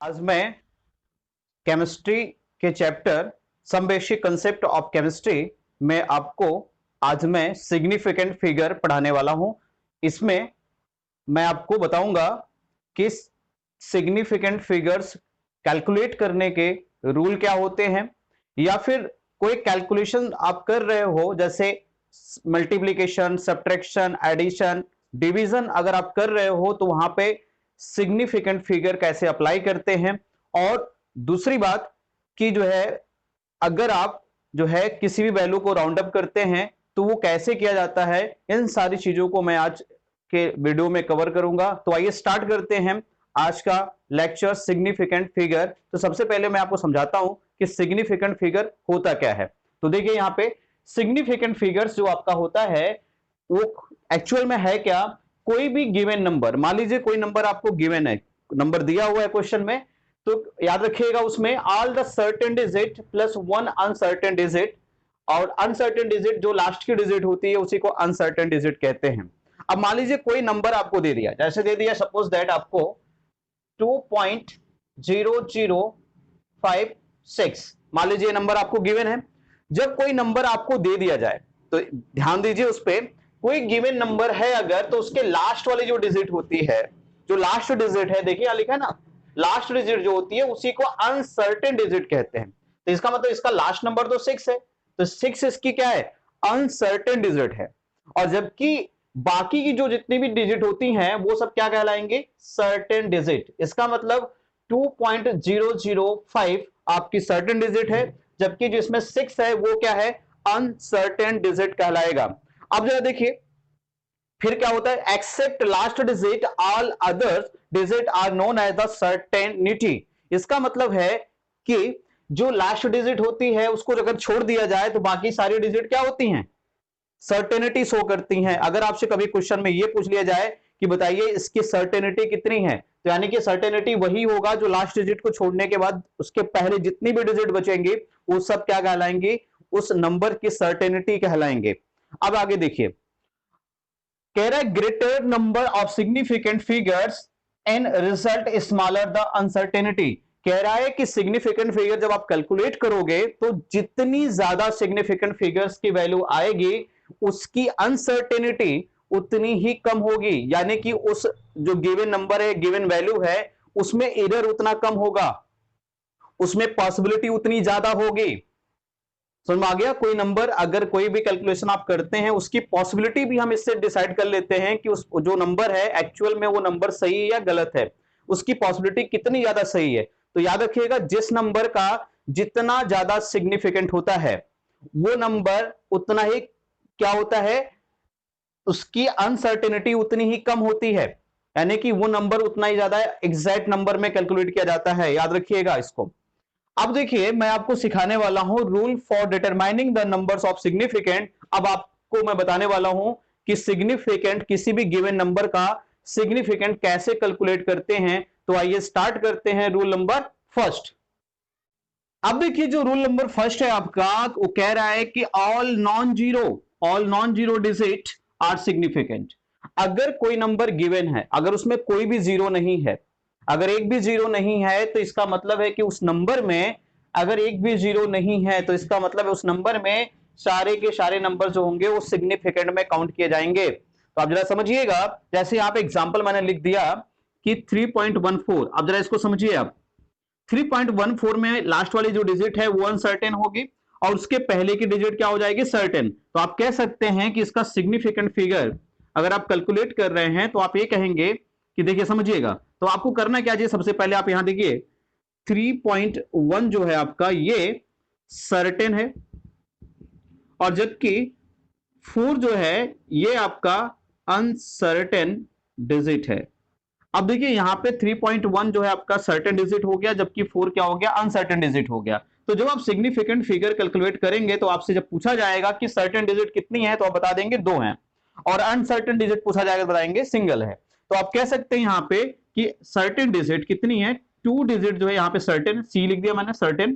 आज मैं केमिस्ट्री के chapter some basic concept of chemistry में आपको आज मैं सिग्निफिकेंट फिगर पढ़ाने वाला हूं। इसमें मैं आपको बताऊंगा कि सिग्निफिकेंट फिगर्स कैलकुलेट करने के रूल क्या होते हैं, या फिर कोई कैलकुलेशन आप कर रहे हो जैसे मल्टीप्लिकेशन, सब्ट्रैक्शन, एडिशन, डिवीजन अगर आप कर रहे हो तो वहां पे सिग्निफिकेंट फिगर कैसे अप्लाई करते हैं। और दूसरी बात कि जो है अगर आप जो है किसी भी वैल्यू को राउंड अप करते हैं तो वो कैसे किया जाता है, इन सारी चीजों को मैं आज के वीडियो में कवर करूंगा। तो आइए स्टार्ट करते हैं आज का लेक्चर सिग्निफिकेंट फिगर। तो सबसे पहले मैं आपको समझाता हूं कि सिग्निफिकेंट फिगर होता क्या है। तो देखिए यहां पे सिग्निफिकेंट फिगर्स जो आपका होता है वो एक्चुअल में है क्या, कोई भी गिवन नंबर, मान लीजिए कोई नंबर आपको गिवन है, नंबर दिया हुआ है क्वेश्चन में, तो याद रखिएगा उसमें all the certain digit plus one uncertain digit, और अनसर्टेन डिजिट जो लास्ट की डिजिट होती है उसी को अनसर्टेन डिजिट कहते हैं। अब मान लीजिए कोई नंबर आपको दे दिया, जैसे दे दिया सपोज दैट आपको 2.0056, मान लीजिए नंबर आपको गिवन है। जब कोई नंबर आपको दे दिया जाए तो ध्यान दीजिए उस पर, कोई गिवन नंबर है अगर तो उसके लास्ट वाली जो डिजिट होती है, जो लास्ट डिजिट है, देखिए यहां लिखा है ना, लास्ट डिजिट जो होती है उसी को अनसर्टेन डिजिट कहते हैं। तो इसका मतलब इसका लास्ट नंबर तो 6 है, तो 6 इसकी क्या है, अनसर्टेन डिजिट है। और जबकि बाकी की जो जितनी भी डिजिट होती हैं वो सब क्या कहलाएंगे, सर्टेन डिजिट। इसका मतलब 2.005 आपकी सर्टेन डिजिट है, जबकि जिसमें 6 है वो क्या है, अनसर्टेन डिजिट कहलाएगा। अब जरा देखिए फिर क्या होता है, except last digit all others digit are known as the certainty. इसका मतलब है कि जो लास्ट डिजिट होती है उसको अगर छोड़ दिया जाए तो बाकी सारी डिजिट क्या होती हैं, सर्टेनिटी शो करती हैं। अगर आपसे कभी क्वेश्चन में ये पूछ लिया जाए कि बताइए इसकी सर्टेनिटी कितनी है, तो यानी कि सर्टेनिटी वही होगा जो लास्ट डिजिट को छोड़ने के बाद उसके पहले जितनी भी डिजिट बचेंगी वो सब क्या कहलाएंगी, उस नंबर की सर्टेनिटी कहलाएंगे। अब आगे देखिए, कह रहा है greater number of significant figures and result smaller the uncertainty. कह रहा है कि सिग्निफिकेंट फिगर जब आप कैलकुलेट करोगे तो जितनी ज्यादा सिग्निफिकेंट फिगर्स की वैल्यू आएगी उसकी अनसर्टेनिटी उतनी ही कम होगी, यानी कि उस जो गिवन नंबर है, गिवन वैल्यू है, उसमें एरर उतना कम होगा, उसमें पॉसिबिलिटी उतनी ज्यादा होगी। समझ में आ गया, कोई नंबर अगर कोई भी कैलकुलेशन आप करते हैं उसकी पॉसिबिलिटी भी हम इससे डिसाइड कर लेते हैं कि उस जो नंबर है एक्चुअल में वो नंबर सही है या गलत है, उसकी पॉसिबिलिटी कितनी ज्यादा सही है। तो याद रखिएगा जिस नंबर का जितना ज्यादा सिग्निफिकेंट होता है वो नंबर उतना ही क्या होता है, उसकी अनसर्टेनिटी उतनी ही कम होती है, यानी कि वो नंबर उतना ही ज्यादा एग्जैक्ट नंबर में कैलकुलेट किया जाता है। याद रखिएगा इसको। अब देखिए मैं आपको सिखाने वाला हूं rule for determining the numbers of significant. अब आपको मैं बताने वाला हूं कि सिग्निफिकेंट किसी भी गिवन नंबर का सिग्निफिकेंट कैसे कैलकुलेट करते हैं। तो आइए स्टार्ट करते हैं रूल नंबर फर्स्ट। अब देखिए जो रूल नंबर फर्स्ट है आपका, वो कह रहा है कि all non zero digit are significant. अगर कोई नंबर गिवन है, अगर उसमें कोई भी जीरो नहीं है, अगर एक भी जीरो नहीं है तो इसका मतलब है कि उस नंबर में, अगर एक भी जीरो नहीं है तो इसका मतलब है उस नंबर में सारे के सारे नंबर जो होंगे वो सिग्निफिकेंट में काउंट किए जाएंगे। तो आप जरा समझिएगा, जैसे आप एग्जाम्पल मैंने लिख दिया कि 3.14, अब जरा इसको समझिए आप। 3.14 में लास्ट वाली जो डिजिट है वो अनसर्टेन होगी और उसके पहले की डिजिट क्या हो जाएगी, सर्टेन। तो आप कह सकते हैं कि इसका सिग्निफिकेंट फिगर अगर आप कैलकुलेट कर रहे हैं तो आप ये कहेंगे कि देखिए समझिएगा, तो आपको करना क्या चाहिए, सबसे पहले आप यहां देखिए 3.1 जो है आपका ये सर्टेन है, और जबकि 4 जो है ये आपका अनसर्टेन डिजिट है। अब देखिए यहां पे 3.1 जो है आपका सर्टेन डिजिट हो गया, जबकि 4 क्या हो गया, अनसर्टेन डिजिट हो गया। तो जब आप सिग्निफिकेंट फिगर कैलकुलेट करेंगे तो आपसे जब पूछा जाएगा कि सर्टेन डिजिट कितनी है तो आप बता देंगे 2 हैं, और अनसर्टेन डिजिट पूछा जाएगा तो बताएंगे सिंगल है। तो आप कह सकते हैं यहां पे कि सर्टेन डिजिट कितनी है, 2 डिजिट जो है यहां पे सर्टेन, सी लिख दिया मैंने सर्टेन,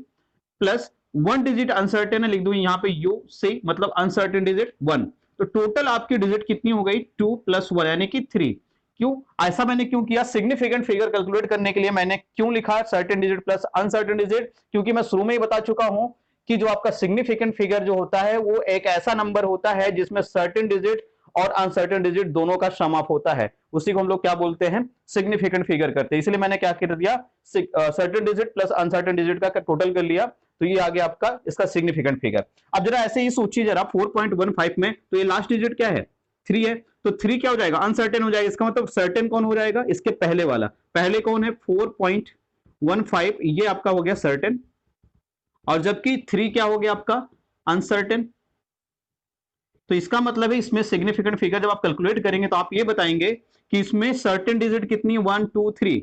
प्लस 1 डिजिट अनसर्टेन है, लिख दूं यहां पे यू सी, मतलब अनसर्टेन डिजिट 1। तो टोटल आपकी डिजिट कितनी हो गई, 2 + 1 यानी कि 3। क्यों ऐसा मैंने क्यों किया, सिग्निफिकेंट फिगर कैलकुलेट करने के लिए मैंने क्यों लिखा certain digit plus uncertain digit, क्योंकि मैं शुरू में ही बता चुका हूं कि जो आपका सिग्निफिकेंट फिगर जो होता है वो एक ऐसा नंबर होता है जिसमें सर्टेन डिजिट और अनसर्टेन डिजिट दोनों का सम अप होता है, उसी को हम लोग क्या बोलते हैं, सिग्निफिकेंट फिगर करते हैं। इसलिए मैंने क्या कर दिया, certain digit plus uncertain digit का टोटल कर लिया, तो ये आ गया आपका इसका सिग्निफिकेंट फिगर। अब जरा ऐसे ही सोचिए जरा 4.15 में, तो ये लास्ट डिजिट क्या है, 3 है, तो 3 क्या हो जाएगा, अनसर्टेन हो जाएगा। इसका मतलब सर्टेन कौन हो जाएगा, इसके पहले वाला, पहले कौन है 4.15, ये आपका हो गया सर्टेन, और जबकि 3 क्या हो गया आपका अनसर्टेन। तो इसका मतलब है इसमें सिग्निफिकेंट फिगर जब आप कैलकुलेट करेंगे तो आप ये बताएंगे कि इसमें सर्टेन डिजिट कितनी, 1 2 3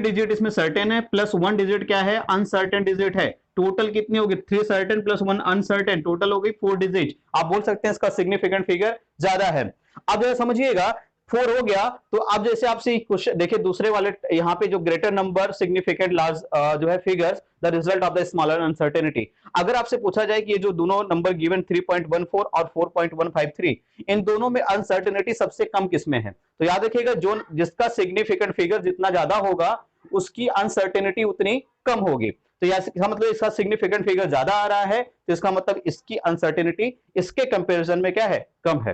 डिजिट इसमें सर्टेन है, प्लस 1 डिजिट क्या है, अनसर्टेन डिजिट है। टोटल कितनी होगी, 3 सर्टेन प्लस 1 अनसर्टेन, टोटल हो गई 4 डिजिट। आप बोल सकते हैं इसका सिग्निफिकेंट फिगर ज्यादा है। अब जरा समझिएगा 4 हो गया, तो अब जैसे आपसे क्वेश्चन देखिए दूसरे वाले यहाँ पे जो ग्रेटर नंबर सिग्निफिकेंट लार्ज जो है figures the result of the smaller uncertainty, अगर आपसे पूछा जाए कि ये जो दोनों नंबर गिवन 3.14 और 4.153, इन दोनों में अनसर्टेनिटी सबसे कम किसमें है, तो याद रखिएगा जो जिसका सिग्निफिकेंट फिगर जितना ज्यादा होगा उसकी अनसर्टेनिटी उतनी कम होगी। तो इसका मतलब इसका सिग्निफिकेंट फिगर ज्यादा आ रहा है, तो इसका मतलब इसकी अनसर्टेनिटी इसके कंपैरिजन में क्या है, कम है।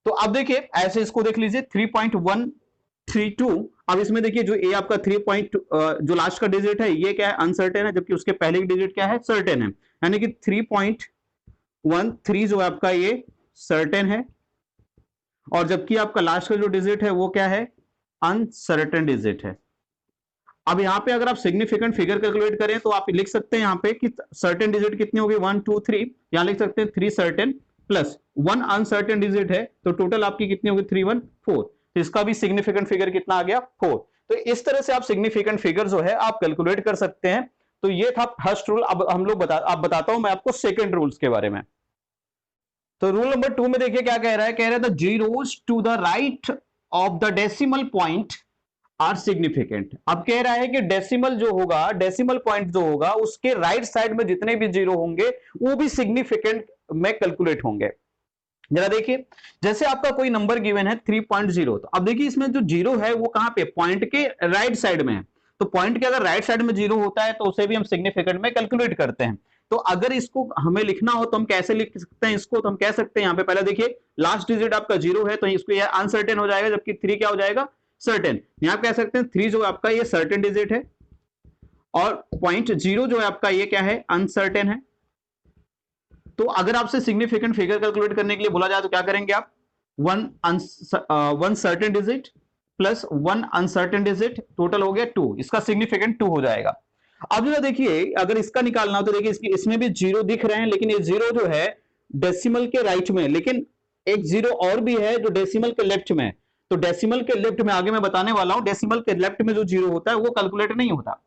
तो अब देखिए ऐसे इसको देख लीजिए 3.132, अब इसमें देखिए जो ए आपका 3 जो लास्ट का डिजिट है ये क्या है, अनसर्टेन है, जबकि उसके पहले की डिजिट क्या है, सर्टेन है, यानी कि 3.13 जो है आपका ये सर्टेन है, और जबकि आपका लास्ट का जो डिजिट है वो क्या है, अनसर्टेन डिजिट है। अब यहां पे अगर आप सिग्निफिकेंट फिगर कैलकुलेट करें तो आप लिख सकते हैं यहां पे कि सर्टेन डिजिट कितनी होगी, 1 2 3, यहां लिख सकते हैं 3 सर्टेन प्लस 1 अनसर्टेन डिजिट है, तो टोटल आपकी कितनी होगी 3 1 4, तो इसका भी सिग्निफिकेंट फिगर कितना आ गया 4। तो इस तरह से आप सिग्निफिकेंट फिगर जो है आप कैलकुलेट कर सकते हैं। तो ये था फर्स्ट रूल। अब हम लोग बताता हूं मैं आपको सेकेंड रूल्स के बारे में। तो रूल नंबर 2 में देखिए क्या कह रहा है, कह रहा है the zeros to the right of the decimal point are significant. अब कह रहा है कि डेसिमल जो होगा, डेसिमल पॉइंट जो होगा उसके राइट साइड में जितने भी जीरो होंगे वो भी सिग्निफिकेंट में कैलकुलेट होंगे। जरा देखिए जैसे आपका कोई नंबर गिवन है 3.0, तो अब देखिए इसमें जो जीरो है वो कहां पे, पॉइंट के राइट साइड में है, तो पॉइंट के अगर राइट साइड में जीरो होता है तो उसे भी हम सिग्निफिकेंट में कैलकुलेट करते हैं। तो अगर इसको हमें लिखना हो तो हम कैसे लिख सकते हैं इसको, तो हम कह सकते हैं यहां पे पहले देखिए लास्ट डिजिट आपका जीरो है तो इसको ये अनसर्टेन हो जाएगा, जबकि 3 क्या हो जाएगा, सर्टेन। यहां कह सकते हैं 3 जो आपका ये सर्टेन डिजिट है, और 0.0 जो है आपका ये क्या है, अनसर्टेन है। तो अगर आपसे सिग्निफिकेंट फिगर कैलकुलेट करने के लिए बोला जाए तो क्या करेंगे आप, 1 certain digit plus 1 uncertain digit, total हो गया 2, इसका सिग्निफिकेंट 2 हो जाएगा। अब जो देखिए अगर इसका निकालना हो तो देखिए इसमें भी जीरो दिख रहे हैं, लेकिन ये जीरो जो है डेसिमल के राइट में, लेकिन एक जीरो और भी है जो डेसिमल के लेफ्ट में। तो डेसिमल के लेफ्ट में आगे मैं बताने वाला हूं, डेसिमल के लेफ्ट में जो जीरो होता है वो कैलकुलेट नहीं होता,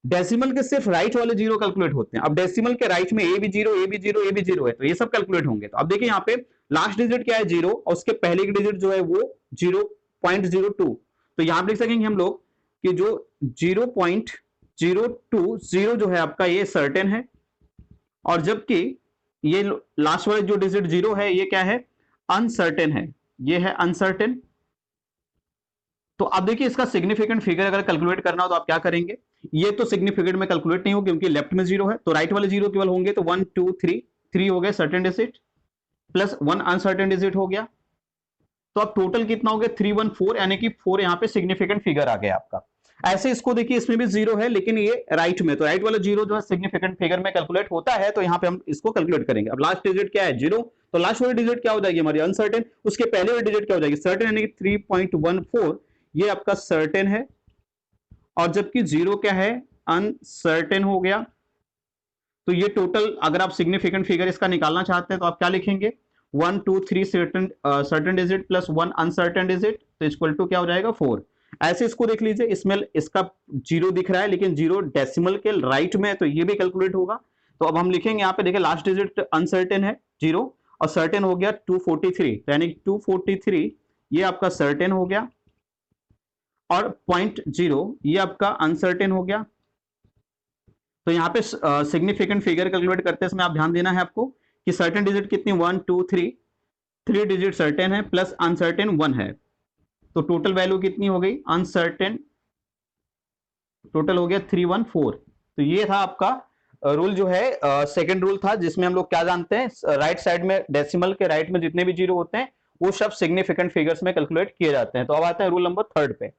डेसिमल के सिर्फ राइट वाले जीरो कैलकुलेट होते हैं। अब डेसिमल के राइट में ए भी जीरो, ए भी जीरो, ए भी जीरो है, तो ये सब कैलकुलेट होंगे। तो अब देखिए यहाँ पे लास्ट डिजिट क्या है, जीरो, और उसके पहले की डिजिट जो है वो 0.02, तो यहां पर लिख सकेंगे हम लोग कि जो 0.020 जो है आपका ये सर्टेन है, और जबकि ये लास्ट वाले जो डिजिट जीरो है ये क्या है, अनसर्टेन है, ये है अनसर्टेन। तो अब देखिए इसका सिग्निफिकेंट फिगर अगर कैलकुलेट करना हो तो आप क्या करेंगे, ये तो सिग्निफिकेंट में कैलकुलेट नहीं हो क्योंकि लेफ्ट में जीरो है, तो राइट वाले जीरो केवल होंगे, तो 1 2 3 हो गए certain digit plus 1 uncertain digit हो गया, तो अब टोटल कितना हो गया 3 1 4, यानी कि 4 यहां पे सिग्निफिकेंट फिगर आ गया आपका। ऐसे इसको देखिए इसमें भी जीरो है लेकिन ये राइट में, तो राइट वाला जीरो जो है सिग्निफिकेंट फिगर में कैलकुलेट होता है, तो यहाँ पे हम इसको कैलकुलेट करेंगे। अब लास्ट डिजिट क्या है, जीरो, तो लास्ट वाली डिजिट क्या हो जाएगी हमारी, अनसर्टेन, उसके पहले वाली डिजिट क्या हो जाएगी, सर्टेन, यानी कि 3.14 ये आपका सर्टेन है, और जबकि जीरो क्या है, अनसर्टेन हो गया। तो ये टोटल अगर आप सिग्निफिकेंट फिगर इसका निकालना चाहते हैं तो आप क्या लिखेंगे, 1 2 3 certain digit plus 1 uncertain digit, तो इक्वल टू क्या हो जाएगा 4। ऐसे इसको देख लीजिए, इसमें इसका जीरो दिख रहा है लेकिन जीरो डेसिमल के राइट में है, तो ये भी कैलकुलेट होगा। तो अब हम लिखेंगे यहाँ पे देखिए लास्ट डिजिट अनसर्टेन है जीरो, और सर्टेन हो गया 243, यानी 243 ये आपका सर्टेन हो गया, और 0.0 ये आपका अनसर्टेन हो गया। तो यहाँ पे सिग्निफिकेंट फिगर कैलकुलेट करते समय आप ध्यान देना है आपको कि सर्टेन डिजिट कितनी, 1 2 3 डिजिट सर्टेन है प्लस अनसर्टेन 1 है, तो टोटल वैल्यू कितनी हो गई अनसर्टेन, टोटल हो गया 314। तो ये था आपका रूल जो है सेकंड रूल था, जिसमें हम लोग क्या जानते हैं, राइट साइड में डेसिमल के राइट में जितने भी जीरो होते हैं वो सब सिग्निफिकेंट फिगर्स में कैलकुलेट किए जाते हैं। तो अब आते हैं रूल नंबर थर्ड पे।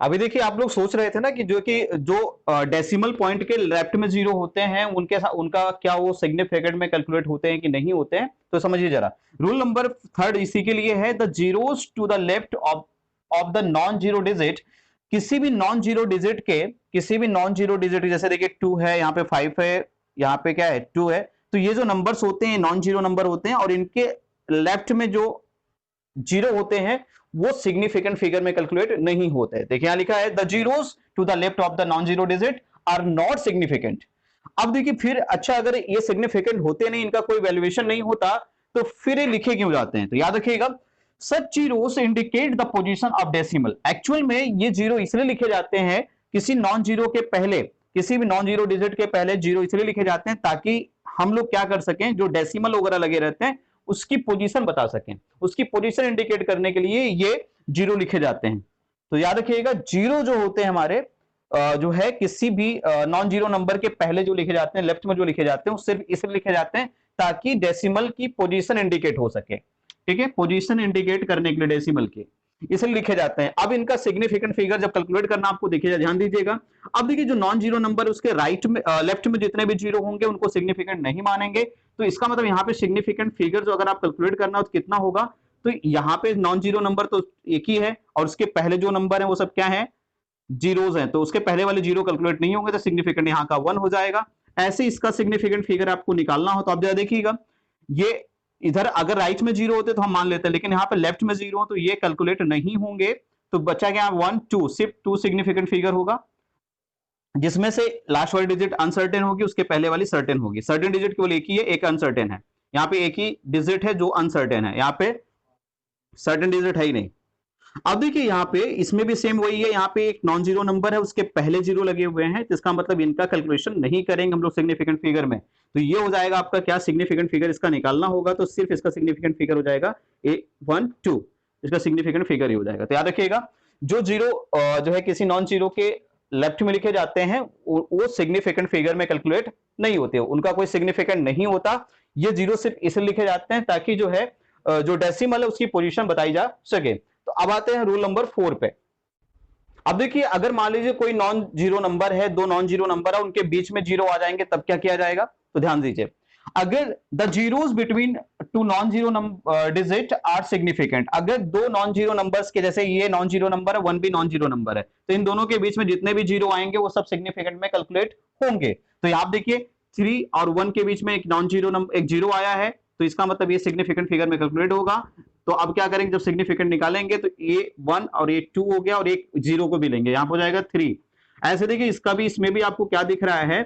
अभी देखिए आप लोग सोच रहे थे ना कि जो डेसिमल पॉइंट के लेफ्ट में जीरो होते हैं उनके साथ उनका क्या वो सिग्निफिकेंट में कैलकुलेट होते हैं कि नहीं होते हैं। तो समझिए जरा, रूल नंबर थर्ड इसी के लिए है, the zeros to the left of the non zero digit, किसी भी नॉन जीरो डिजिट के, किसी भी नॉन जीरो डिजिट, जैसे देखिए 2 है, यहाँ पे 5 है, यहाँ पे क्या है 2 है, तो ये जो नंबर्स होते हैं नॉन जीरो नंबर होते हैं, और इनके लेफ्ट में जो जीरो होते हैं वो सिग्निफिकेंट फिगर में कैलकुलेट नहीं होते हैं। देखिए यहां लिखा है the zeros to the left of the non zero digit are not significant. अब देखिए फिर अच्छा, अगर ये सिग्निफिकेंट होते नहीं, इनका कोई वैल्यूएशन नहीं होता, तो फिर ये लिखे क्यों जाते हैं? तो याद रखिएगा, such zeros indicate the position of decimal. Actual में ये जीरो इसलिए लिखे जाते हैं किसी नॉन जीरो के पहले, किसी भी नॉन जीरो डिजिट के पहले जीरो इसलिए लिखे जाते हैं ताकि हम लोग क्या कर सकें, जो डेसिमल वगैरह लगे रहते हैं उसकी पोजीशन बता सकें, उसकी पोजीशन इंडिकेट करने के लिए ये जीरो लिखे जाते हैं। तो याद रखिएगा, जीरो जो होते हैं हमारे जो है किसी भी नॉन जीरो नंबर के पहले जो लिखे जाते हैं, लेफ्ट में जो लिखे जाते हैं, वो सिर्फ इसलिए लिखे जाते हैं ताकि डेसिमल की पोजीशन इंडिकेट हो सके। ठीक है, पोजीशन इंडिकेट करने के लिए डेसिमल की इसलिए लिखे जाते हैं। अब इनका सिग्निफिकेंट फिगर जब कैलकुलेट करना आपको देखिएगा, ध्यान दीजिएगा। अब देखिए जो नॉन जीरो नंबर उसके राइट में लेफ्ट में जितने भी जीरो होंगे उनको सिग्निफिकेंट नहीं मानेंगे। तो इसका मतलब यहाँ पे सिग्निफिकेंट फिगर जो अगर आप कैलकुलेट करना हो तो कितना होगा, तो यहाँ पे नॉन जीरो नंबर तो एक ही है और उसके पहले जो नंबर है वो सब क्या है, जीरोज हैं, तो उसके पहले वाले जीरो कैलकुलेट नहीं होंगे, तो सिग्निफिकेंट यहाँ का 1 हो जाएगा। ऐसे इसका सिग्निफिकेंट फिगर आपको निकालना हो तो आप जरा देखिएगा, ये इधर अगर राइट में जीरो होते तो हम मान लेते हैं, लेकिन यहाँ पे लेफ्ट में जीरो हो तो ये कैलकुलेट नहीं होंगे। तो बचा क्या 1 2, सिर्फ 2 सिग्निफिकेंट फिगर होगा, जिसमें से लास्ट वाली डिजिट अनसर्टेन होगी, उसके पहले वाली सर्टेन होगी। सर्टेन डिजिट केवल एक ही है, एक अनसर्टेन है। यहाँ पे एक ही डिजिट है जो अनसर्टेन है, यहाँ पे सर्टेन डिजिट है ही नहीं। अब देखिए यहाँ पे इसमें भी सेम वही है, यहाँ पे एक नॉन जीरो नंबर है उसके पहले जीरो लगे हुए हैं, तो इसका मतलब इनका कैलकुलेशन नहीं करेंगे हम लोग सिग्निफिकेंट फिगर में। तो ये हो जाएगा आपका क्या, सिग्निफिकेंट फिगर इसका निकालना होगा तो सिर्फ इसका सिग्निफिकेंट फिगर हो जाएगा 1 2, इसका सिग्निफिकेंट फिगर ही हो जाएगा। तो याद रखिएगा, जो जीरो जो है किसी नॉन जीरो के लेफ्ट में लिखे जाते हैं वो सिग्निफिकेंट फिगर में कैलकुलेट नहीं होते, उनका कोई सिग्निफिकेंट नहीं होता। ये जीरो सिर्फ इसलिए लिखे जाते हैं ताकि जो है जो डेसिमल है उसकी पोजीशन बताई जा सके। तो अब आते हैं रूल नंबर 4 पे। अब देखिए अगर मान लीजिए कोई नॉन जीरो नंबर है, दो नॉन जीरो नंबर है, उनके बीच में जीरो आ जाएंगे तब क्या किया जाएगा? तो ध्यान दीजिए, अगर the zeros between two non zero digit are significant, अगर दो नॉन जीरो नंबर्स के, जैसे ये नॉन जीरो नंबर है, वन भी नॉन जीरो नंबर है, तो इन दोनों के बीच में जितने भी जीरो आएंगे वो सब सिग्निफिकेंट में कैलकुलेट होंगे। तो यहां देखिए 3 और 1 के बीच में एक नॉन जीरो नंबर, एक जीरो आया है, तो इसका मतलब ये सिग्निफिकेंट फिगर में कैलकुलेट होगा। तो अब क्या करेंगे, जब सिग्निफिकेंट निकालेंगे तो ये 1 और ये 2 हो गया और एक जीरो को भी लेंगे, यहां पर हो जाएगा 3। ऐसे देखिए इसका भी, इसमें भी आपको क्या दिख रहा है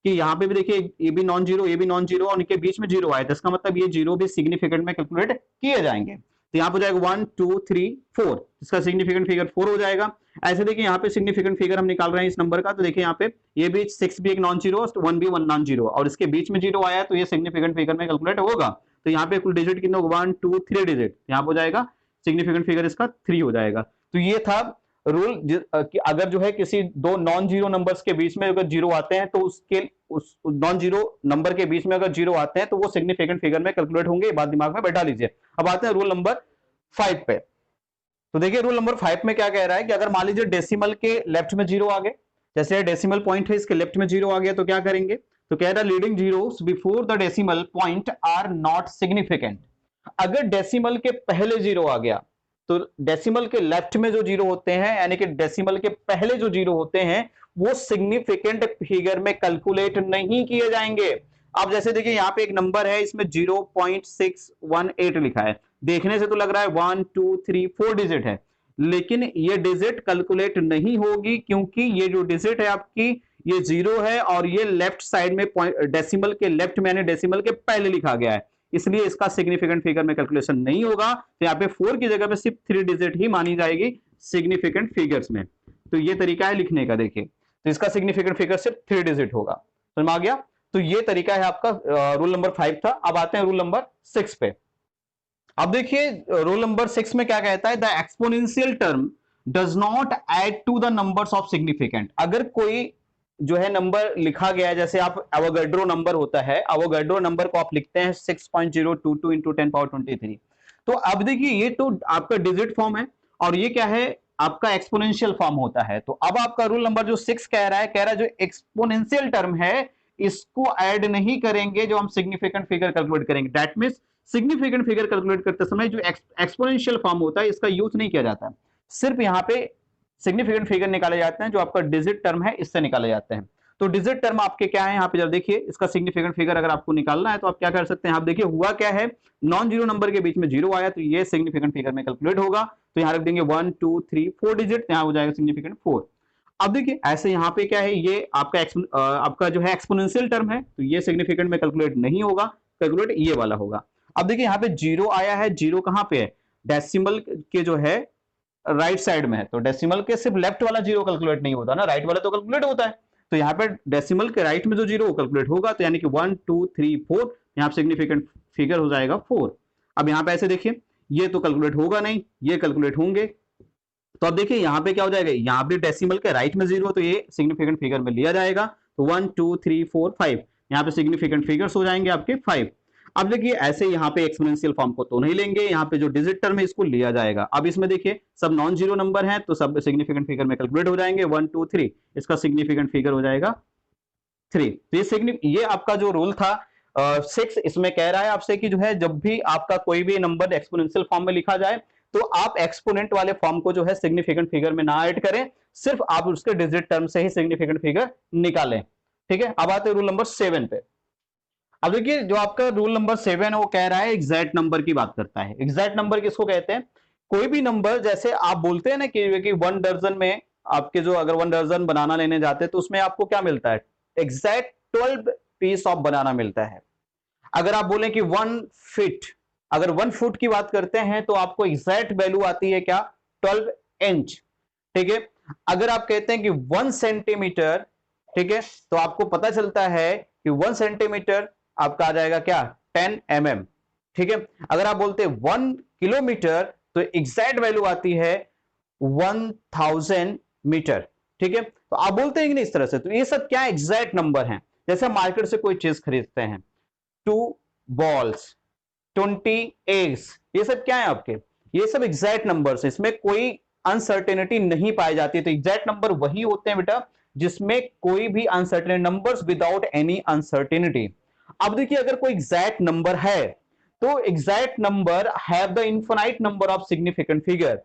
कि यहाँ पे भी देखिए ये भी नॉन जीरो, ये भी नॉन जीरो और इनके बीच में जीरो आया, तो इसका मतलब ये जीरो भी सिग्निफिकेंट में कैलकुलेट किए जाएंगे। तो यहाँ पर जाएगा 1 2 3 4, इसका सिग्निफिकेंट फिगर 4 हो जाएगा। ऐसे देखिए यहाँ पे सिग्निफिकेंट फिगर हम निकाल रहे हैं इस नंबर का, तो देखिए यहाँ पे ये भी 6 भी एक नॉन जीरो, 1 भी 1 नॉन जीरो, और इसके बीच में जीरो आया तो ये सिग्निफिकेंट फिगर में कैलकुलेट होगा। तो यहाँ पे कुल डिजिट कितने, 1 2 3 डिजिट, यहाँ पर हो जाएगा सिग्निफिकेंट फिगर इसका 3 हो जाएगा। तो ये था रूल कि अगर जो है किसी दो नॉन जीरो नंबर्स के बीच में अगर जीरो आते हैं तो उसके उस नॉन जीरो नंबर के बीच में अगर जीरो आते हैं तो वो सिग्निफिकेंट फिगर में कैलकुलेट होंगे, ये बात दिमाग में बैठा लीजिए। अब आते हैं रूल नंबर 5 पे। तो देखिए रूल नंबर 5 में क्या कह रहा है कि अगर मान लीजिए डेसिमल के लेफ्ट में जीरो आ गए, जैसे डेसिमल पॉइंट है इसके लेफ्ट में जीरो आ गया, तो क्या करेंगे? तो कह रहा है leading zeros before the decimal point are not significant. अगर डेसिमल के पहले जीरो आ गया तो डेसिमल के लेफ्ट में जो जीरो होते हैं, यानी कि डेसिमल के पहले जो जीरो होते हैं वो सिग्निफिकेंट फिगर में कैलकुलेट नहीं किए जाएंगे। अब जैसे देखिए यहाँ पे एक नंबर है, इसमें 0.618 लिखा है, देखने से तो लग रहा है 1 2 3 4 डिजिट है, लेकिन ये डिजिट कैलकुलेट नहीं होगी क्योंकि ये जो डिजिट है आपकी ये जीरो है और ये लेफ्ट साइड में डेसिमल के लेफ्ट में, यानी डेसिमल के पहले लिखा गया है, इसलिए इसका सिग्निफिकेंट फिगर में कैलकुलेशन नहीं होगा। तो यहाँ पे 4 की जगह पे सिर्फ 3 डिजिट ही मानी जाएगी सिग्निफिकेंट फिगर्स में। तो ये तरीका है लिखने का, देखिए तो इसका सिग्निफिकेंट फिगर सिर्फ 3 डिजिट होगा। समझ में आ गया? तो ये तरीका है आपका रूल नंबर 5 था। अब आते हैं रूल नंबर 6 पे। अब देखिए रूल नंबर 6 में क्या कहता है, the exponential term does not add to the numbers of significant. अगर कोई जो है नंबर लिखा गया है, जैसे आप एवोगैड्रो नंबर होता है, एवोगैड्रो नंबर को आप लिखते हैं 6.022 इंटू 10 पावर 23। तो अब देखिए ये तो आपका डिजिट फॉर्म है और ये क्या है आपका एक्सपोनेंशियल फॉर्म होता है। तो अब आपका रूल नंबर जो 6 कह रहा है जो एक्सपोनेंशियल टर्म है इसको ऐड नहीं करेंगे जो हम सिग्निफिकेंट फिगर कैलकुलेट करेंगे। That means significant figure calculate करते समय जो एक्सपोनेंशियल फॉर्म होता है इसका यूज नहीं किया जाता है। सिर्फ यहां पे सिग्निफिकेंट फिगर निकाले जाते हैं जो आपका डिजिट टर्म है इससे निकाले जाते हैं। तो डिजिट टर्म आपके क्या है यहाँ पे, जब देखिए इसका सिग्निफिकेंट फिगर अगर आपको निकालना है तो आप क्या कर सकते हैं। आप देखिए हुआ क्या है, नॉन जीरो नंबर के बीच में जीरो आया तो ये सिग्निफिकेंट फिगर में कैलकुलेट होगा। तो यहां रख देंगे 1 2 3 4 डिजिट, यहां हो जाएगा सिग्निफिकेंट 4। अब देखिए ऐसे यहाँ पे क्या है, ये आपका जो है एक्सपोनेंशियल टर्म है तो ये सिग्निफिकेंट में कैलकुलेट नहीं होगा, कैलकुलेट ये वाला होगा। अब देखिए यहाँ पे जीरो आया है, जीरो कहाँ पे है, डेसिमल के जो है राइट साइड में है। तो डेसिमल के सिर्फ लेफ्ट वाला जीरो कैलकुलेट नहीं होता ना, राइट वाला तो कैलकुलेट होता है। तो यहाँ पे डेसिमल के राइट में जो जीरो कैलकुलेट होगा, तो यानी कि 1 2 3 4 यहाँ सिग्निफिकेंट फिगर हो जाएगा 4। अब यहाँ पे ऐसे देखिए ये तो कैलकुलेट होगा नहीं, ये कैलकुलेट होंगे। तो अब देखिए यहाँ पे क्या हो जाएगा, यहाँ पे डेसिमल के राइट में जीरो तो ये सिग्निफिकेंट फिगर में लिया जाएगा। तो 1 2 3 4 5 यहाँ पे सिग्निफिकेंट फिगर्स हो जाएंगे आपके 5। अब देखिए ऐसे यहाँ पे एक्सपोनेंशियल फॉर्म को तो नहीं लेंगे, यहाँ पे जो डिजिट टर्म है इसको लिया जाएगा। अब इसमें देखिए सब नॉन जीरो नंबर है तो सब सिग्निफिकेंट फिगर में कैलकुलेट हो जाएंगे। 1 2 3 इसका सिग्निफिकेंट फिगर हो जाएगा 3। तो ये आपका जो रूल था 6 इसमें कह रहा है आपसे कि जो है जब भी आपका कोई भी नंबर एक्सपोनेंशियल फॉर्म में लिखा जाए तो आप एक्सपोनेंट वाले फॉर्म को जो है सिग्निफिकेंट फिगर में ना ऐड करें, सिर्फ आप उसके डिजिट टर्म से ही सिग्निफिकेंट फिगर निकालें। ठीक है, अब आते हैं रूल नंबर 7 पे। अब देखिए जो आपका रूल नंबर 7 है वो कह रहा है एग्जैक्ट नंबर की बात करता है। एग्जैक्ट नंबर किसको कहते हैं, कोई भी नंबर जैसे आप बोलते हैं ना कि 1 दर्जन में आपके जो अगर 1 दर्जन बनाना लेने जाते हैं तो उसमें आपको क्या मिलता है, एग्जैक्ट 12 पीस ऑफ बनाना मिलता है। अगर आप बोलें कि 1 फीट, अगर 1 फुट की बात करते हैं तो आपको एग्जैक्ट वैल्यू आती है क्या, 12 इंच। ठीक है, अगर आप कहते हैं कि 1 सेंटीमीटर, ठीक है, तो आपको पता चलता है कि 1 सेंटीमीटर आपका आ जाएगा क्या, 10 mm। ठीक है, अगर आप बोलते हैं 1 किलोमीटर तो एग्जैक्ट वैल्यू आती है 1000 मीटर। ठीक है, तो आप बोलते हैं कि नहीं इस तरह से। तो ये सब क्या एग्जैक्ट नंबर हैं। जैसे मार्केट से कोई चीज खरीदते हैं, 2 बॉल्स, 20 एग्स, ये सब क्या है आपके, ये सब एग्जैक्ट नंबर्स, इसमें कोई अनसर्टेनिटी नहीं पाई जाती। तो एग्जैक्ट नंबर वही होते हैं बेटा जिसमें कोई भी uncertain numbers without any uncertainty. अब देखिए अगर कोई एग्जैक्ट नंबर है तो exact number have the infinite number of significant figure.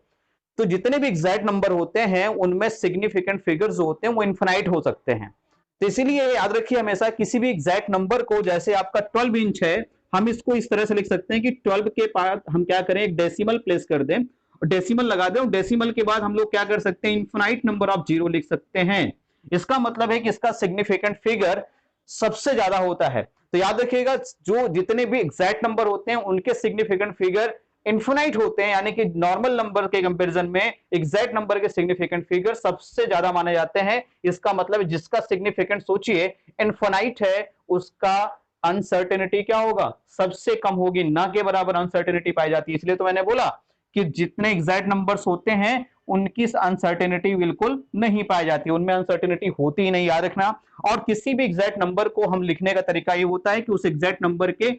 तो जितने भी एग्जैक्ट नंबर होते हैं उनमें सिग्निफिकेंट फिगर्स जो होते हैं वो इनफिनाइट हो सकते हैं। तो इसीलिए याद रखिए हमेशा किसी भी एग्जैक्ट नंबर को, जैसे आपका 12 इंच है, हम इसको इस तरह से लिख सकते हैं कि 12 के बाद हम क्या करें, एक डेसिमल प्लेस कर दें और डेसिमल लगा दें, और डेसिमल के बाद हम लोग क्या कर सकते हैं, इनफिनाइट नंबर ऑफ जीरो लिख सकते हैं। इसका मतलब है कि इसका सिग्निफिकेंट फिगर सबसे ज्यादा होता है। तो याद रखिएगा जो जितने भी एग्जैक्ट नंबर होते हैं उनके सिग्निफिकेंट फिगर इन्फिनाइट होते हैं, यानी कि नॉर्मल नंबर के कंपैरिजन में एग्जैक्ट नंबर के सिग्निफिकेंट फिगर सबसे ज्यादा माने जाते हैं। इसका मतलब जिसका सिग्निफिकेंट सोचिए इन्फिनाइट है उसका अनसर्टेनिटी क्या होगा, सबसे कम होगी, ना के बराबर अनसर्टेनिटी पाई जाती है। इसलिए तो मैंने बोला कि जितने एग्जैक्ट नंबर्स होते हैं उनकी अनसर्टेनिटी बिल्कुल नहीं पाई जाती, उनमें अनसर्टेनिटी होती ही नहीं, याद रखना। और किसी भी एग्जैक्ट नंबर को हम लिखने का तरीका ये होता है कि उस एग्जैक्ट नंबर के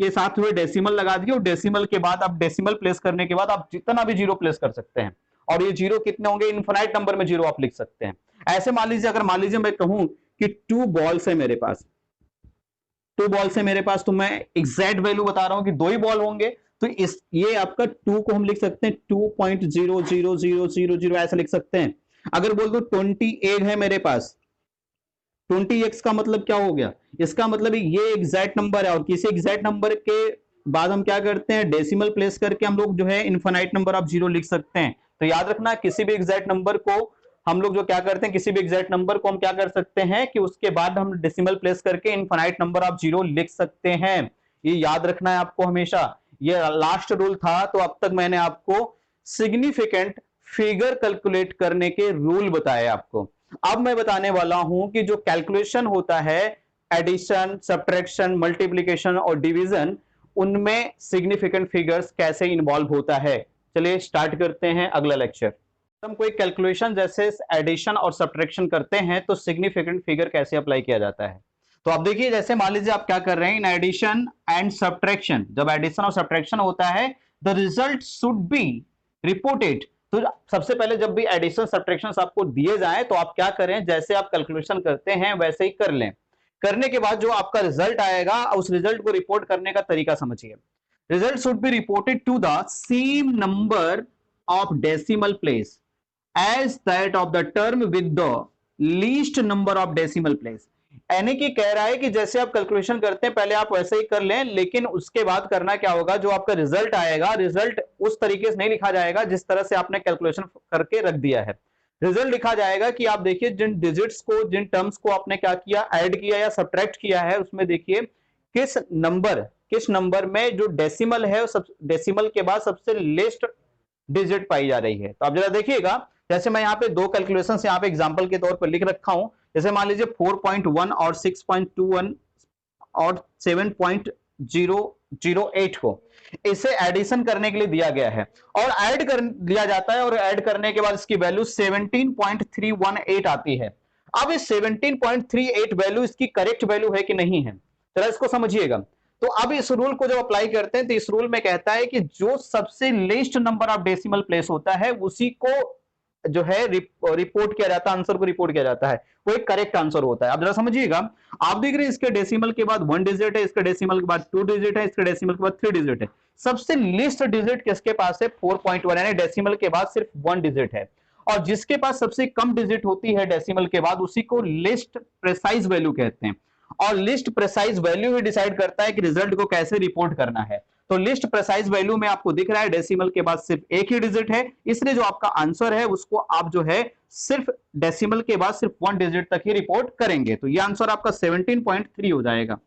साथ हुए डेसिमल लगा दिए, और डेसिमल के बाद आप डेसिमल प्लेस करने के बाद आप जितना भी जीरो प्लेस कर सकते हैं, और ये जीरो कितने होंगे, इनफिनाइट नंबर में जीरो आप लिख सकते हैं। ऐसे मान लीजिए अगर मान लीजिए मैं कहूं कि 2 बॉल्स है मेरे पास, 2 बॉल से मेरे पास, तो मैं एग्जैक्ट वैल्यू बता रहा हूं कि 2 ही बॉल होंगे, तो इस ये आपका 2 को हम लिख सकते हैं 2.00000 ऐसा लिख सकते हैं। अगर बोल दो 20 एग है मेरे पास, 20x का मतलब क्या हो गया, इसका मतलब ये एग्जैक्ट नंबर है, और किसी एग्जैक्ट नंबर के बाद हम क्या करते हैं, डेसिमल प्लेस करके हम लोग जो है इनफिनाइट नंबर ऑफ जीरो लिख सकते हैं। तो याद रखना किसी भी एग्जैक्ट नंबर को हम लोग जो क्या करते हैं, किसी भी एग्जैक्ट नंबर को हम क्या कर सकते हैं कि उसके बाद हम डेसिमल प्लेस करके इनफिनाइट नंबर ऑफ जीरो लिख सकते हैं। ये याद रखना है आपको हमेशा। ये लास्ट रूल था। तो अब तक मैंने आपको सिग्निफिकेंट फिगर कैलकुलेट करने के रूल बताए आपको। अब मैं बताने वाला हूं कि जो कैलकुलेशन होता है एडिशन, सब्ट्रैक्शन, मल्टीप्लिकेशन और डिवीजन, उनमें सिग्निफिकेंट फिगर्स कैसे इन्वॉल्व होता है। चलिए स्टार्ट करते हैं अगला लेक्चर। हम कोई कैलकुलेशन जैसे एडिशन और सब्ट्रैक्शन करते हैं तो सिग्निफिकेंट फिगर कैसे अप्लाई किया जाता है। तो आप देखिए, जैसे मान लीजिए आप क्या कर रहे हैं, इन एडिशन एंड सब्ट्रैक्शन, जब एडिशन और सब्ट्रैक्शन होता है the result should be reported. तो सबसे पहले जब भी एडिशन सब्ट्रैक्शन आपको दिए जाए तो आप क्या करें, जैसे आप कैलकुलेशन करते हैं वैसे ही कर लें। करने के बाद जो आपका रिजल्ट आएगा उस रिजल्ट को रिपोर्ट करने का तरीका समझिए। Result should be reported to the same number of decimal place as that of the term with the least number of decimal place. यानी कि कह रहा है कि जैसे आप कैलकुलेशन करते हैं पहले आप वैसे ही कर लें, लेकिन उसके बाद करना क्या होगा, जो आपका रिजल्ट आएगा रिजल्ट उस तरीके से नहीं लिखा जाएगा जिस तरह से आपने कैलकुलेशन करके रख दिया है। रिजल्ट लिखा जाएगा कि आप देखिए जिन डिजिट्स को, जिन टर्म्स को आपने क्या किया, ऐड किया या सब्ट्रैक्ट किया है, उसमें देखिए किस नंबर में जो डेसिमल है, सब डेसिमल के बाद सबसे लेस्ट डिजिट पाई जा रही है। तो आप जरा देखिएगा, जैसे मैं यहाँ पे दो कैलकुलेशंस यहाँ पे एग्जांपल के तौर पर लिख रखा हूं। जैसे मान लीजिए 4.1 और 6.21 और 7.008 को इसे एडिशन करने के लिए दिया गया है और ऐड कर दिया जाता है, और ऐड करने के बाद इसकी वैल्यू 17.318 आती है। अब इस 17.38 वैल्यू इसकी करेक्ट वैल्यू है कि नहीं है, जरा इसको समझिएगा। तो अब इस रूल को जब अप्लाई करते हैं तो इस रूल में कहता है कि जो सबसे least number of decimal place होता है उसी को जो है रिपोर्ट किया जाता है, आंसर को रिपोर्ट किया जाता है, वो एक करेक्ट आंसर होता है। अब जरा समझिएगा, आप देख रहे हैं इसके डेसिमल के बाद 1 डिजिट है, इसके डेसिमल के बाद 2 डिजिट है, इसके डेसिमल के बाद 3 डिजिट है। सबसे लीस्ट डिजिट किसके पास है, 4.1, यानी डेसिमल के बाद सिर्फ 1 डिजिट है। और जिसके पास सबसे कम डिजिट होती है डेसिमल के बाद उसी को लिस्ट प्रेसाइज वैल्यू कहते हैं। और लिस्ट प्रेसाइज वैल्यू ही डिसाइड करता है कि रिजल्ट को कैसे रिपोर्ट करना है। तो लिस्ट प्रेसाइज वैल्यू में आपको दिख रहा है डेसिमल के बाद सिर्फ एक ही डिजिट है, इसलिए जो आपका आंसर है उसको आप जो है सिर्फ डेसिमल के बाद सिर्फ 1 डिजिट तक ही रिपोर्ट करेंगे। तो ये आंसर आपका 17.3 हो जाएगा,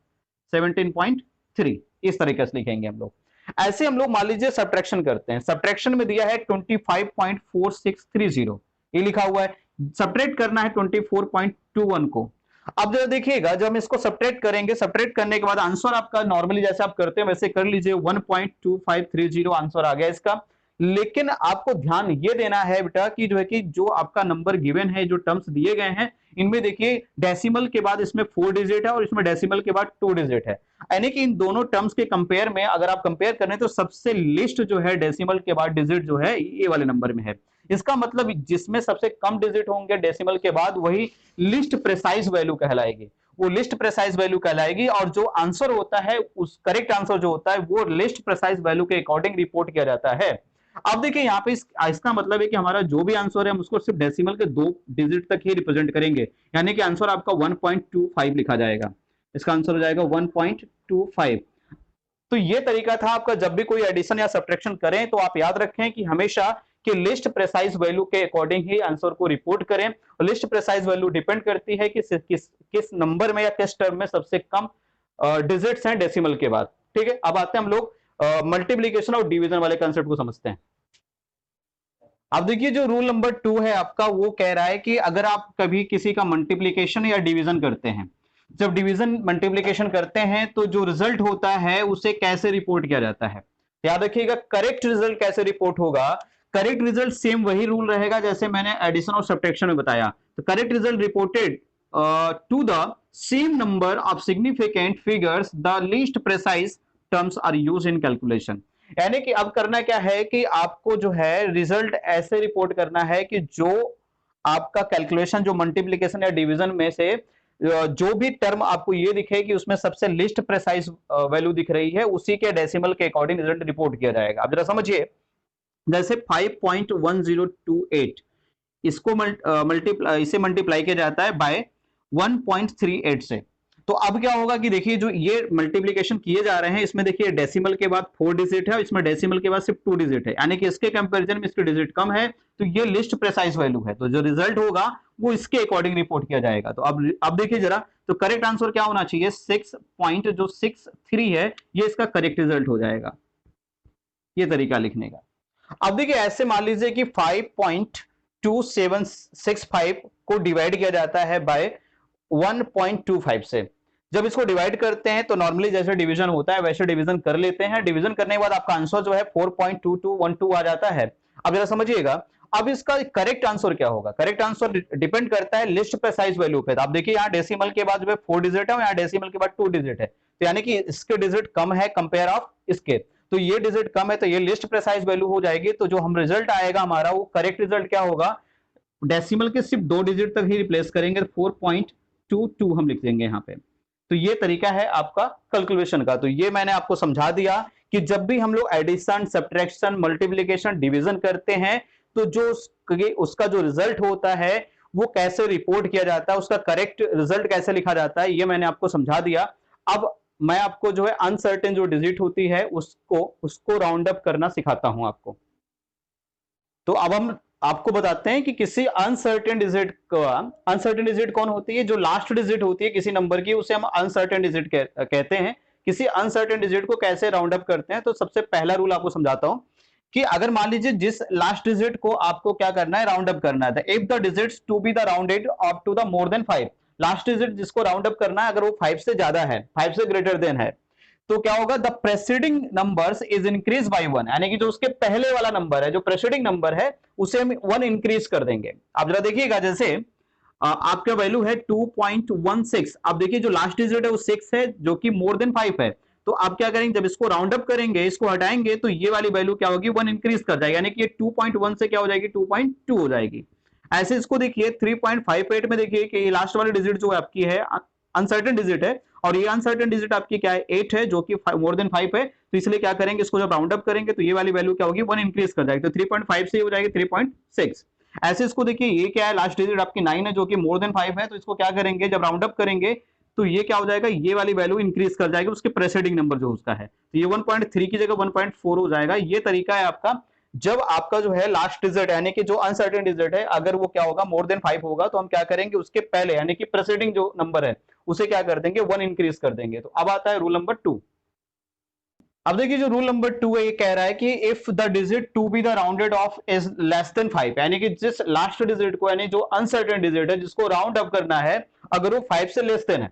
17.3 इस तरीके से लिखेंगे हम लोग। ऐसे हम लोग मान लीजिए सब्ट्रैक्शन करते हैं, सब्ट्रैक्शन में दिया है 25.4630, ये लिखा हुआ है, सब्ट्रैक्ट करना है 24.21 को। अब जरा देखिएगा, जब हम इसको सब्ट्रैक्ट करेंगे, सब्ट्रैक्ट करने के बाद आंसर आपका नॉर्मली जैसे आप करते हैं वैसे कर लीजिए, 1.2530 आंसर आ गया इसका। लेकिन आपको ध्यान ये देना है बेटा कि जो है कि जो आपका नंबर गिवन है, जो टर्म्स दिए गए हैं, इनमें देखिए डेसिमल के बाद इसमें 4 डिजिट है और इसमें डेसिमल के बाद 2 डिजिट है। यानी कि इन दोनों टर्म्स के कंपेयर में अगर आप कंपेयर करें तो सबसे लिस्ट जो है डेसिमल के बाद डिजिट जो है ये वाले नंबर में है। इसका मतलब जिसमें सबसे कम डिजिट होंगे डेसिमल के बाद वही लिस्ट प्रेसाइज वैल्यू कहलाएगी, वो लिस्ट प्रेसाइज वैल्यू कहलाएगी। और जो आंसर होता है, उस करेक्ट आंसर जो होता है वो लिस्ट प्रेसाइज वैल्यू के अकॉर्डिंग रिपोर्ट किया जाता है। अब देखिए यहाँ पे इसका मतलब है कि हमारा जो भी आंसर है हम उसको सिर्फ डेसिमल के 2 डिजिट तक ही रिप्रेजेंट करेंगे, यानी कि आंसर आपका 1.25 लिखा जाएगा, इसका आंसर हो जाएगा 1.25। तो ये तरीका था आपका, जब भी कोई एडिशन या सब्ट्रैक्शन करें तो आप याद रखें कि हमेशा कि लिस्ट प्रेसाइज वैल्यू के अकॉर्डिंग ही आंसर को रिपोर्ट करें। और लिस्ट प्रेसाइज वैल्यू डिपेंड करती है कि किस नंबर में या किस टर्म में सबसे कम डिजिट्स हैं डेसिमल के बाद। ठीक है, अब आते हैं हम लोग मल्टीप्लीकेशन और डिवीजन वाले कंसेप्ट को समझते हैं। अब देखिए जो रूल नंबर 2 है आपका, वो कह रहा है कि अगर आप कभी किसी का मल्टीप्लीकेशन या डिवीजन करते हैं, जब डिवीजन मल्टीप्लीकेशन करते हैं तो जो रिजल्ट होता है उसे कैसे रिपोर्ट किया जाता है। याद रखिएगा, करेक्ट रिजल्ट कैसे रिपोर्ट होगा। करेक्ट रिजल्ट सेम वही रूल रहेगा जैसे मैंने एडिशन और सब्ट्रैक्शन में बताया। तो correct result reported to the same number of significant figures the least precise terms are used in calculation. यानी कि अब करना क्या है कि आपको जो है रिजल्ट ऐसे रिपोर्ट करना है कि जो आपका कैलकुलेशन, जो मल्टीप्लीकेशन या डिवीजन में से जो भी टर्म आपको ये दिखे कि उसमें सबसे लिस्ट प्रेसाइज वैल्यू दिख रही है, उसी के डेसिमल के अकॉर्डिंग रिजल्ट रिपोर्ट किया जाएगा। अब जरा समझिए, जैसे 5.1028 इसको इसे मल्टीप्लाई किया जाता है बाय 1.38 से। तो अब क्या होगा कि देखिए जो ये मल्टीप्लिकेशन किए जा रहे हैं इसमें देखिए डेसिमल के बाद 4 डिजिट है, इसमें डेसिमल के बाद सिर्फ 2 डिजिट है, यानी कि इसके कंपैरिजन में इसके डिजिट कम है, तो ये लिस्ट प्रेसाइज वैल्यू है। तो जो रिजल्ट होगा वो इसके अकॉर्डिंग रिपोर्ट किया जाएगा। तो अब देखिए जरा, तो करेक्ट आंसर क्या होना चाहिए, 6.63 है, ये इसका करेक्ट रिजल्ट हो जाएगा, ये तरीका लिखने का। अब देखिए ऐसे मान लीजिए कि 5.2765 को डिवाइड किया जाता है बाय 1.25 से, जब इसको डिवाइड करते हैं तो नॉर्मली जैसे डिवीजन होता है वैसे डिवीजन कर लेते हैं। डिवीजन करने के बाद आपका आंसर जो है 4.2212 आ जाता है। अब जरा समझिएगा, अब इसका करेक्ट आंसर क्या होगा? करेक्ट आंसर डिपेंड करता है लिस्ट प्रिसाइज वैल्यू पे। तो आप देखिए यहाँ डेसिमल के बाद जो है 4 डिजिट है और यहाँ डेसिमल के बाद 2 डिजिट है, तो यानी कि इसके डिजिट कम है कंपेयर ऑफ इसके, तो ये डिजिट कम है तो ये लिस्ट प्रिसाइज वैल्यू हो जाएगी। तो जो हम रिजल्ट आएगा हमारा वो करेक्ट रिजल्ट क्या होगा? डेसिमल के सिर्फ 2 डिजिट तक ही रिप्लेस करेंगे, 4.22 हम लिख देंगे यहाँ पे। तो ये तरीका है आपका कैलकुलेशन का। तो ये मैंने आपको समझा दिया कि जब भी हम लोग एडिशन, सब्ट्रैक्शन, मल्टीप्लिकेशन, डिवीजन करते हैं तो जो उसका जो रिजल्ट होता है वो कैसे रिपोर्ट किया जाता है, उसका करेक्ट रिजल्ट कैसे लिखा जाता है, ये मैंने आपको समझा दिया। अब मैं आपको जो है अनसर्टेन जो डिजिट होती है उसको राउंड अप करना सिखाता हूं आपको। तो अब हम आपको बताते हैं कि किसी अनसर्टेन डिजिट कौन होती है? जो लास्ट डिजिट होती है किसी नंबर की उसे हम अनसर्टेन डिजिट कहते हैं। किसी अनसर्टेन डिजिट को कैसे राउंड अप करते हैं? तो सबसे पहला रूल आपको समझाता हूं कि अगर मान लीजिए जिस लास्ट डिजिट को आपको क्या करना है, राउंड अप करना है, if the digits to be the rounded up to the more than 5, last digit जिसको राउंड अप करना है अगर वो 5 से ज्यादा है, 5 से ग्रेटर देन है, तो क्या होगा? The preceding numbers is increase by 1, यानी कि जो उसके पहले वाला नंबर है, जो प्रेसीडिंग नंबर है उसे हम 1 इंक्रीज कर देंगे। आप जरा देखिएगा, जैसे आपका वैल्यू है 2.16, अब देखिए जो लास्ट डिजिट है वो 6 है जो कि मोर देन 5 है, तो आप क्या करेंगे? जब इसको राउंड अप करेंगे, इसको हटाएंगे, तो ये वाली वैल्यू क्या होगी? 1 इंक्रीज कर जाएगी, यानी कि ये 2.1 से क्या हो जाएगी? 2.2 हो जाएगी। ऐसे इसको देखिए 3.58 में देखिए कि ये लास्ट वाली डिजिट जो आपकी है अनसर्टेन डिजिट है और ये अनसर्टेन डिजिट आपकी क्या है? 8 है जो कि मोर देन 5 है, तो इसलिए क्या करेंगे? इसको जब राउंड अप करेंगे तो ये वाली वैल्यू क्या होगी? 1 इंक्रीज कर जाएगी, तो 3.5 से हो जाएगी 3.6। ऐसे इसको देखिए, ये क्या है? लास्ट डिजिट आपकी 9 है जो कि मोर देन 5 है, तो इसको क्या करेंगे? जब राउंड अप करेंगे तो ये क्या हो जाएगा? ये वाली वैल्यू इंक्रीज कर जाएगी उसके प्रेसीडिंग नंबर जो उसका है, तो ये 1.3 की जगह 1.4 हो जाएगा। ये तरीका है आपका। जब आपका जो है लास्ट डिजिट यानी कि जो अनसर्टेन डिजिट है अगर वो क्या होगा? मोर देन 5 होगा, तो हम क्या करेंगे? उसके पहले यानी कि प्रेसीडिंग जो नंबर है उसे क्या कर देंगे? 1 इंक्रीज कर देंगे। तो अब आता है रूल नंबर 2। अब देखिए जो रूल नंबर 2 है ये कह रहा है कि if the digit to be the rounded off is less than 5, यानी कि जिस लास्ट डिजिट को, यानी जो अनसर्टेन डिजिट है जिसको राउंड अप करना है, अगर वो 5 से लेस देन है,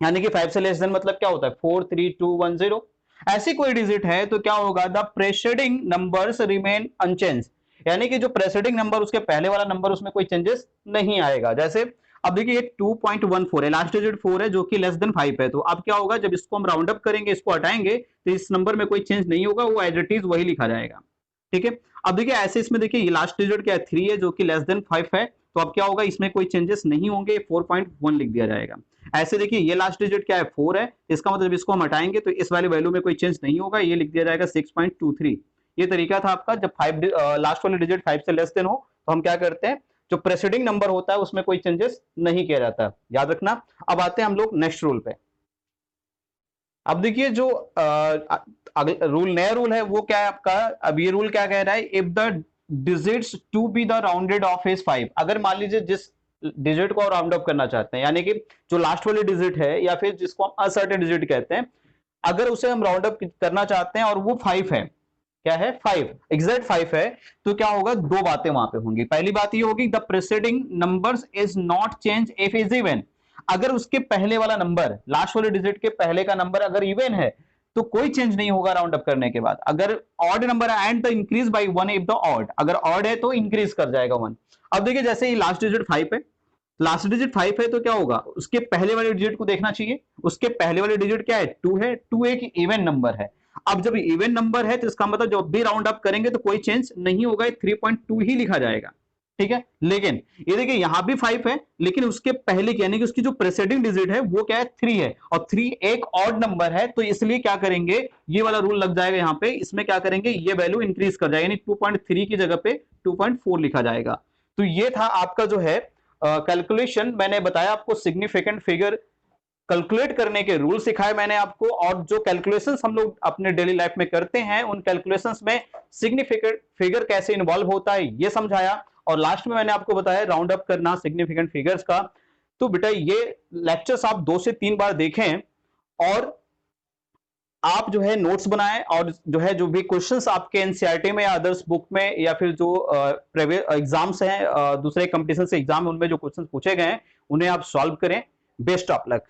यानी कि 5 से लेस देन मतलब क्या होता है? 4 3 2 1 0, ऐसी कोई डिजिट है तो क्या होगा? The preceding numbers remain unchange, यानी कि जो प्रेसीडिंग नंबर उसके पहले वाला नंबर उसमें कोई चेंजेस नहीं आएगा। जैसे अब देखिए ये 2.14 है, लास्ट डिजिट 4 है जो कि लेस देन 5 है, तो अब क्या होगा? जब इसको हम राउंड अप करेंगे, इसको हटाएंगे, तो इस नंबर में कोई चेंज नहीं होगा, वो एज इट इज वही लिखा जाएगा। ठीक है। अब देखिए ऐसे इसमें देखिए ये लास्ट डिजिट क्या है? 3 है जो कि लेस देन 5 है, तो अब क्या होगा? इसमें कोई चेंजेस नहीं होंगे, 4.1 लिख दिया जाएगा। ऐसे देखिए ये लास्ट डिजिट क्या है? 4 है, इसका मतलब इसको हम हटाएंगे तो इस वाली वैल्यू में कोई चेंज नहीं होगा, ये लिख दिया जाएगा 6.23। ये तरीका था आपका। जब 5 लास्ट वाली डिजिट 5 से लेस देन हो तो हम क्या करते हैं? जो प्रेसीडिंग नंबर होता है उसमें कोई चेंजेस नहीं किया जाता, याद रखना। अब आते हैं हम लोग नेक्स्ट रूल पे। अब देखिए जो रूल, नया रूल है वो क्या है आपका? अब ये रूल क्या कह रहा है? If the digits to be the rounded off is 5, अगर मान लीजिए जिस डिजिट को राउंड अप करना चाहते हैं, यानी कि जो लास्ट वाली डिजिट है या फिर जिसको हम अनसर्टेन डिजिट कहते हैं, अगर उसे हम राउंड अप करना चाहते हैं और वो 5 है, क्या है? 5, एग्जैक्ट 5 है, तो क्या होगा? दो बातें वहां पे होंगी। पहली बात ये होगी the preceding numbers is not change if is even, अगर उसके पहले वाला नंबर, लास्ट वाले डिजिट के पहले का नंबर अगर इवन है तो कोई चेंज नहीं होगा राउंड अप करने के बाद। अगर ऑड नंबर है and the increase by 1 if the odd, अगर ऑड है तो इंक्रीज कर जाएगा 1। अब देखिए जैसे ये लास्ट डिजिट 5 है, लास्ट डिजिट 5 है, तो क्या होगा? उसके पहले वाले डिजिट को देखना चाहिए, उसके पहले वाले डिजिट क्या है? 2 है, 2 एक इवन नंबर है। अब जब इवन नंबर है तो इसका मतलब जब भी राउंड अप करेंगे तो कोई चेंज नहीं होगा, 3.2 ही लिखा जाएगा। ठीक है। लेकिन ये देखिए यहां भी 5 है, लेकिन उसके पहले की यानी कि उसकी जो प्रेसीडिंग डिजिट है वो क्या है? 3 है, और 3 एक ऑड नंबर है, तो इसलिए क्या करेंगे? ये वाला रूल लग जाएगा यहां पे, इसमें क्या करेंगे? ये वैल्यू इंक्रीज कर जाएगा, यानी 2.3 की जगह पे 2.4 लिखा जाएगा। तो ये था आपका जो है कैलकुलेशन। मैंने बताया आपको सिग्निफिकेंट फिगर कैलकुलेट करने के रूल सिखाए मैंने आपको, और जो कैलकुलेशंस हम लोग अपने डेली लाइफ में करते हैं उन कैलकुलेशंस में सिग्निफिकेंट फिगर कैसे इन्वॉल्व होता है ये समझाया, और लास्ट में मैंने आपको बताया राउंड अप करना सिग्निफिकेंट फिगर्स का। तो बेटा ये लेक्चर्स आप 2 से 3 बार देखें और आप जो है नोट्स बनाएं, और जो है जो भी क्वेश्चंस आपके एनसीईआरटी में या अदर्स बुक में या फिर जो प्राइवेट एग्जाम्स हैं, दूसरे कंपटीशन से एग्जाम, उनमें जो क्वेश्चंस पूछे गए हैं उन्हें आप सॉल्व करें। Best of luck.